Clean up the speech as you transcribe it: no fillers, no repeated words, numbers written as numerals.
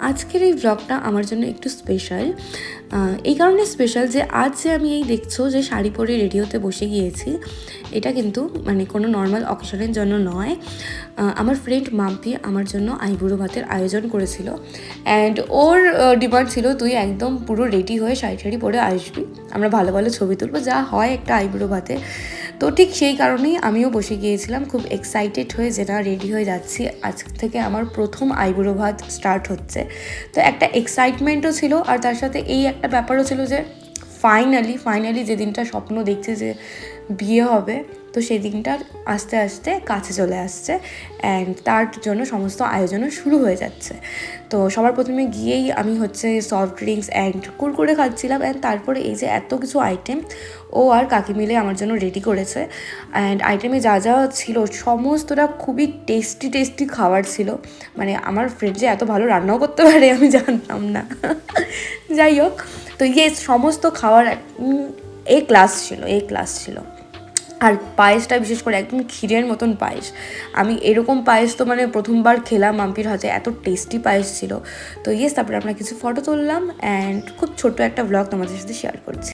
আজকের এই ব্লগটা আমার জন্য একটু স্পেশাল। এই কারণে স্পেশাল যে আজ যে আমি এই দেখছো যে শাড়ি পরে রেডি হতে বসে গিয়েছি, এটা কিন্তু মানে কোনো নর্মাল অকেশনের জন্য নয়। আমার ফ্রেন্ড মাম্পি আমার জন্য আইবুড়ো ভাতের আয়োজন করেছিল, অ্যান্ড ওর ডিমান্ড ছিল তুই একদম পুরো রেডি হয়ে শাড়ি শাড়ি পরে আসবি, আমরা ভালো ভালো ছবি তুলবো, যা হয় একটা আইবুড়ো ভাতে। তো ঠিক সেই কারণেই আমিও বসে গিয়েছিলাম খুব এক্সাইটেড হয়ে, যে না রেডি হয়ে যাচ্ছি, আজ থেকে আমার প্রথম আইবুড়ো ভাত স্টার্ট হচ্ছে। তো একটা এক্সাইটমেন্টও ছিল, আর তার সাথে এই একটা ব্যাপারও ছিল যে ফাইনালি যে দিনটা স্বপ্ন দেখছি যে বিয়ে হবে, তো সেই দিনটার আস্তে আস্তে কাছে চলে আসছে, অ্যান্ড তার জন্য সমস্ত আয়োজনও শুরু হয়ে যাচ্ছে। তো সবার প্রথমে গিয়েই আমি সফট ড্রিঙ্কস অ্যান্ড কুরকুরে খাচ্ছিলাম, অ্যান্ড তারপরে এই যে এত কিছু আইটেম ও আর কাকি মিলে আমার জন্য রেডি করেছে। অ্যান্ড আইটেমে যা যা ছিল সমস্তটা খুবই টেস্টি খাবার ছিল। মানে আমার ফ্রেন্ড যে এত ভালো রান্নাও করতে পারে আমি জানতাম না। যাই হোক, তো সমস্ত খাবার এ ক্লাস ছিল। আর পায়েসটা বিশেষ করে একদম ক্ষীরের মতন পায়েস। আমি এরকম পায়েস তো মানে প্রথমবার খেলাম মাম্পির হাতে, এত টেস্টি পায়েস ছিল। তো তারপরে আমরা কিছু ফটো তুললাম, অ্যান্ড খুব ছোট্ট একটা ব্লগ তোমাদের সাথে শেয়ার করছি।